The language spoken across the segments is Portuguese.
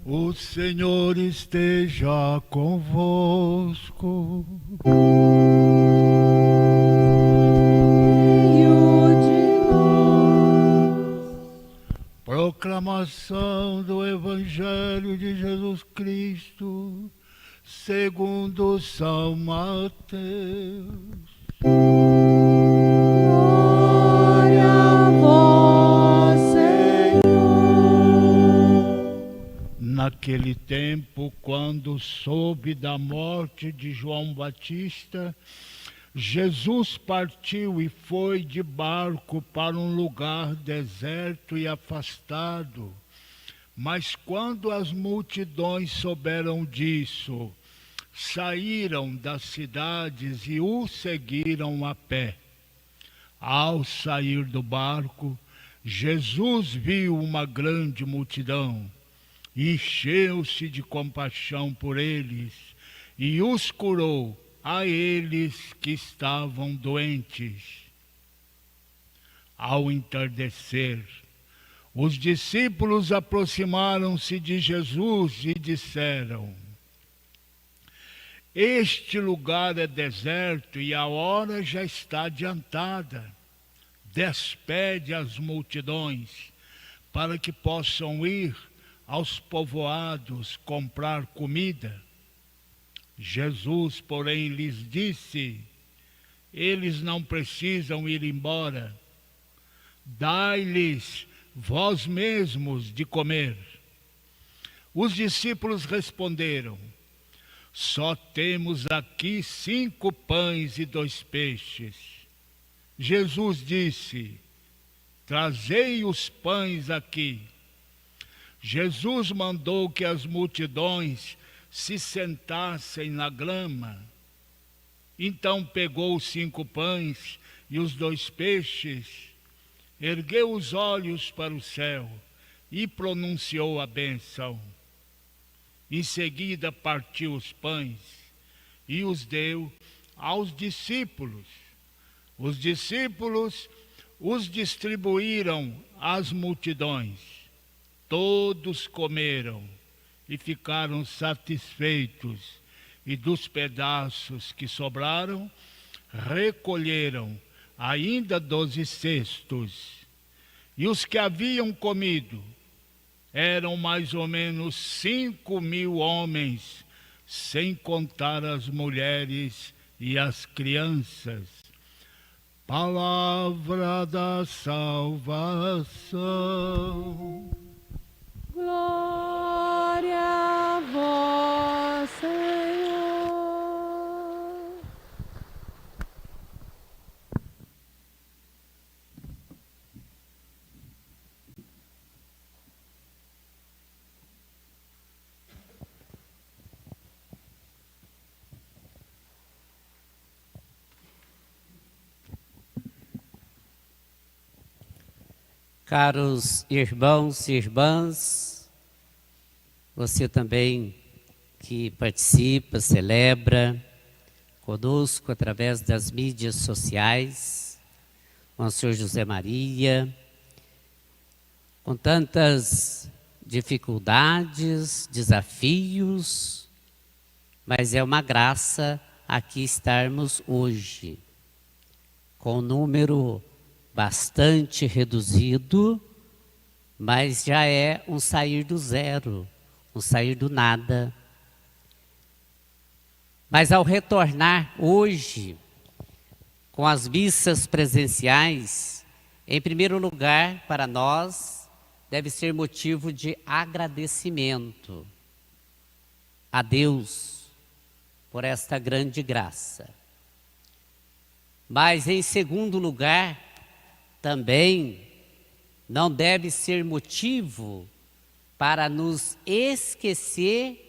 O Senhor esteja convosco. Proclamação do Evangelho de Jesus Cristo, segundo São Mateus. Glória a vós, Senhor. Naquele tempo, quando soube da morte de João Batista, Jesus partiu e foi de barco para um lugar deserto e afastado. Mas quando as multidões souberam disso, saíram das cidades e o seguiram a pé. Ao sair do barco, Jesus viu uma grande multidão, encheu-se de compaixão por eles e os curou, a eles que estavam doentes. Ao entardecer, os discípulos aproximaram-se de Jesus e disseram: Este lugar é deserto e a hora já está adiantada. Despede as multidões para que possam ir aos povoados comprar comida. Jesus, porém, lhes disse: Eles não precisam ir embora. Dai-lhes vós mesmos de comer. Os discípulos responderam: Só temos aqui 5 pães e 2 peixes. Jesus disse: Trazei os pães aqui. Jesus mandou que as multidões se sentassem na grama. Então pegou os 5 pães e os 2 peixes, ergueu os olhos para o céu e pronunciou a bênção. Em seguida partiu os pães e os deu aos discípulos. Os discípulos os distribuíram às multidões. Todos comeram e ficaram satisfeitos, e dos pedaços que sobraram, recolheram ainda 12 cestos. E os que haviam comido eram mais ou menos 5.000 homens, sem contar as mulheres e as crianças. Palavra da salvação. Glória a vós, Senhor. Caros irmãos e irmãs, você também que participa, celebra conosco através das mídias sociais, com o Senhor José Maria, com tantas dificuldades, desafios, mas é uma graça aqui estarmos hoje, com um número bastante reduzido, mas já é um sair do zero, um sair do nada. Mas ao retornar hoje, com as missas presenciais, em primeiro lugar, para nós, deve ser motivo de agradecimento a Deus por esta grande graça. Mas em segundo lugar, também não deve ser motivo para nos esquecer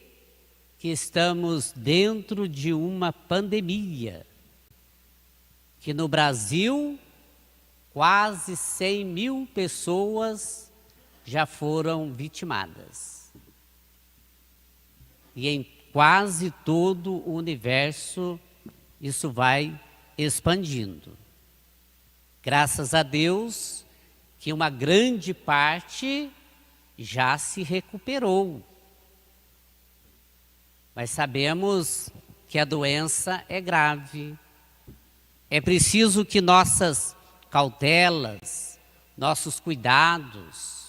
que estamos dentro de uma pandemia, que no Brasil quase 100.000 pessoas já foram vitimadas. E em quase todo o universo isso vai expandindo. Graças a Deus que uma grande parte já se recuperou, mas sabemos que a doença é grave. É preciso que nossas cautelas, nossos cuidados,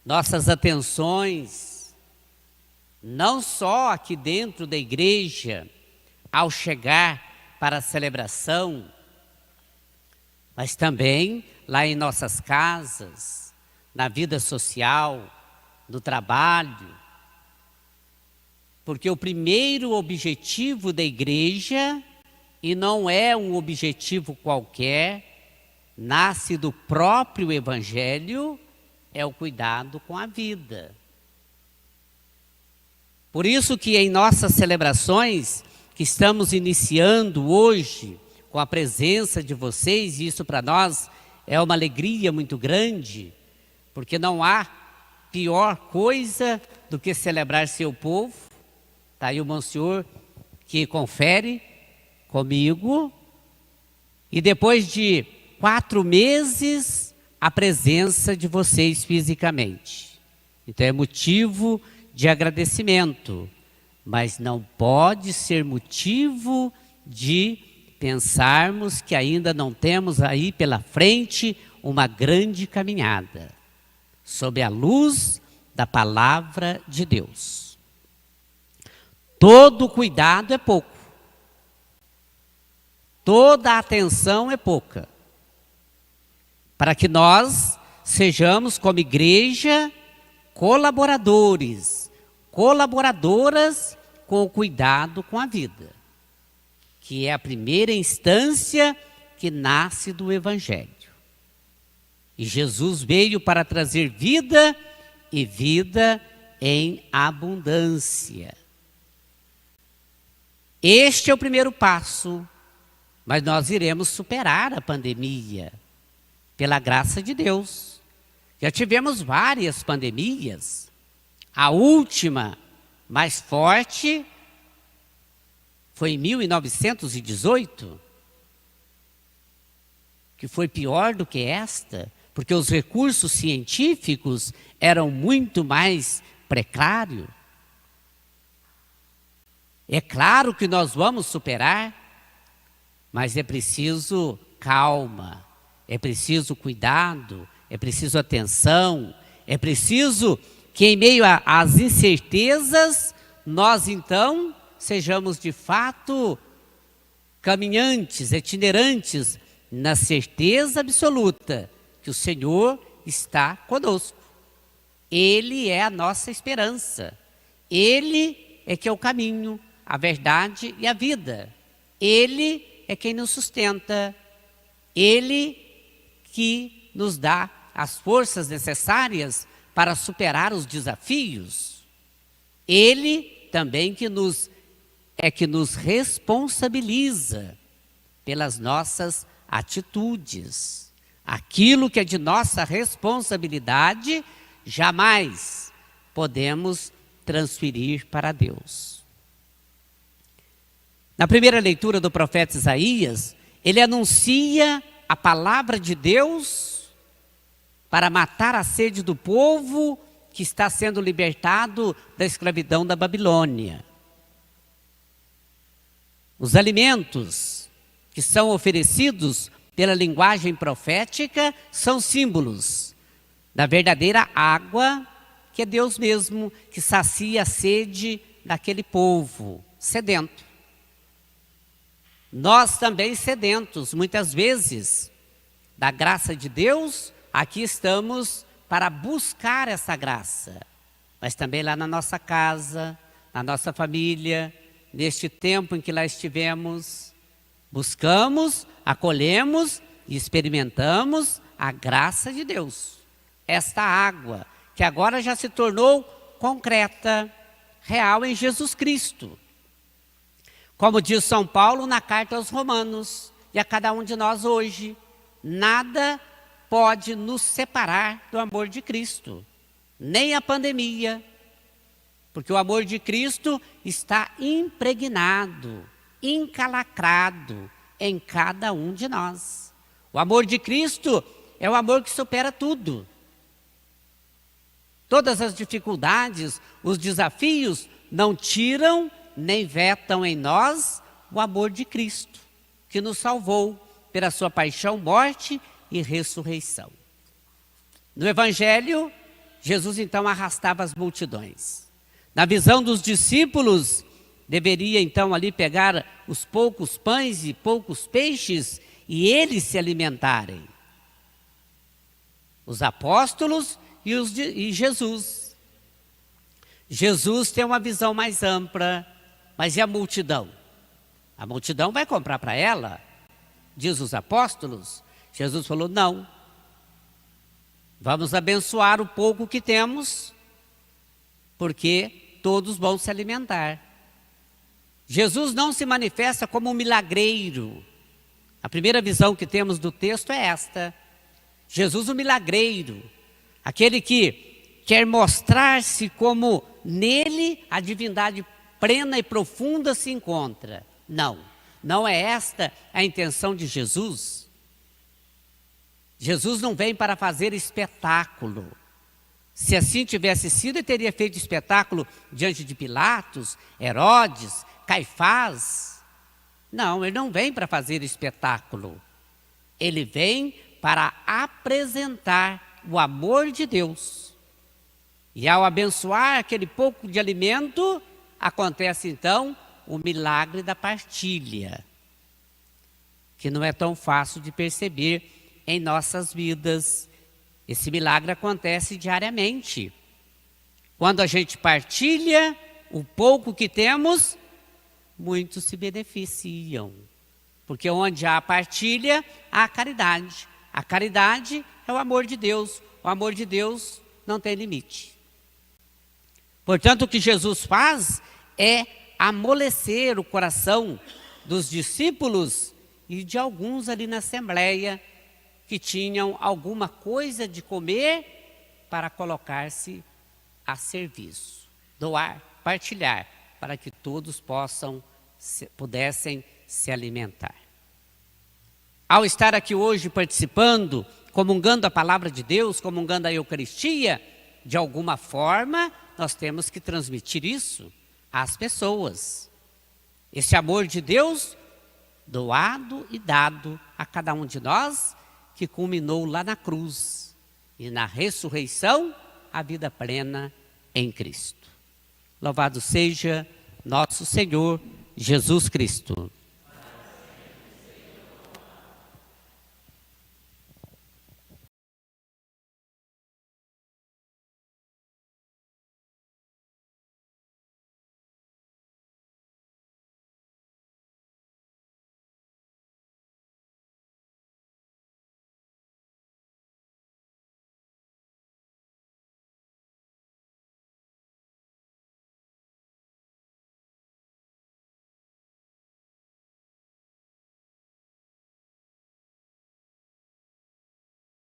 nossas atenções, não só aqui dentro da igreja, ao chegar para a celebração, mas também lá em nossas casas, na vida social, no trabalho. Porque o primeiro objetivo da igreja, e não é um objetivo qualquer, nasce do próprio Evangelho, é o cuidado com a vida. Por isso que em nossas celebrações, que estamos iniciando hoje, com a presença de vocês, e isso para nós é uma alegria muito grande, porque não há pior coisa do que celebrar seu povo. Está aí o Monsenhor que confere comigo, e depois de 4 meses, a presença de vocês fisicamente. Então é motivo de agradecimento, mas não pode ser motivo de pensarmos que ainda não temos aí pela frente uma grande caminhada, sob a luz da palavra de Deus. Todo cuidado é pouco, toda atenção é pouca, para que nós sejamos como igreja colaboradores, colaboradoras com o cuidado com a vida, que é a primeira instância que nasce do Evangelho. E Jesus veio para trazer vida e vida em abundância. Este é o primeiro passo, mas nós iremos superar a pandemia, pela graça de Deus. Já tivemos várias pandemias. A última, mais forte, foi em 1918, que foi pior do que esta, porque os recursos científicos eram muito mais precários. É claro que nós vamos superar, mas é preciso calma, é preciso cuidado, é preciso atenção, é preciso que em meio às incertezas, nós então sejamos de fato caminhantes, itinerantes, na certeza absoluta que o Senhor está conosco. Ele é a nossa esperança, Ele é que é o caminho, a verdade e a vida. Ele é quem nos sustenta, Ele que nos dá as forças necessárias para superar os desafios. Ele também que nos responsabiliza pelas nossas atitudes. Aquilo que é de nossa responsabilidade, jamais podemos transferir para Deus. Na primeira leitura do profeta Isaías, ele anuncia a palavra de Deus para matar a sede do povo que está sendo libertado da escravidão da Babilônia. Os alimentos que são oferecidos pela linguagem profética são símbolos da verdadeira água, que é Deus mesmo, que sacia a sede daquele povo sedento. Nós também sedentos, muitas vezes, da graça de Deus, aqui estamos para buscar essa graça, mas também lá na nossa casa, na nossa família, neste tempo em que lá estivemos, buscamos, acolhemos e experimentamos a graça de Deus. Esta água, que agora já se tornou concreta, real em Jesus Cristo. Como diz São Paulo na carta aos Romanos, e a cada um de nós hoje, nada pode nos separar do amor de Cristo, nem a pandemia, porque o amor de Cristo está impregnado, encalacrado em cada um de nós. O amor de Cristo é o amor que supera tudo. Todas as dificuldades, os desafios não tiram nem vetam em nós o amor de Cristo, que nos salvou pela sua paixão, morte e ressurreição. No Evangelho, Jesus então arrastava as multidões. Na visão dos discípulos, deveria então ali pegar os poucos pães e poucos peixes e eles se alimentarem. Os apóstolos e Jesus. Jesus tem uma visão mais ampla, mas e a multidão? A multidão vai comprar para ela, diz os apóstolos. Jesus falou, não. Vamos abençoar o pouco que temos, porque todos vão se alimentar. Jesus não se manifesta como um milagreiro. A primeira visão que temos do texto é esta. Jesus o milagreiro, aquele que quer mostrar-se como nele a divindade plena e profunda se encontra. Não, não é esta a intenção de Jesus. Jesus não vem para fazer espetáculo. Se assim tivesse sido, ele teria feito espetáculo diante de Pilatos, Herodes, Caifás. Não, ele não vem para fazer espetáculo. Ele vem para apresentar o amor de Deus. E ao abençoar aquele pouco de alimento, acontece então o milagre da partilha, que não é tão fácil de perceber em nossas vidas. Esse milagre acontece diariamente. Quando a gente partilha o pouco que temos, muitos se beneficiam. Porque onde há partilha, há caridade. A caridade é o amor de Deus. O amor de Deus não tem limite. Portanto, o que Jesus faz é amolecer o coração dos discípulos e de alguns ali na assembleia que tinham alguma coisa de comer para colocar-se a serviço, doar, partilhar, para que todos pudessem se alimentar. Ao estar aqui hoje participando, comungando a palavra de Deus, comungando a Eucaristia, de alguma forma nós temos que transmitir isso às pessoas. Esse amor de Deus doado e dado a cada um de nós, que culminou lá na cruz e na ressurreição, a vida plena em Cristo. Louvado seja nosso Senhor Jesus Cristo.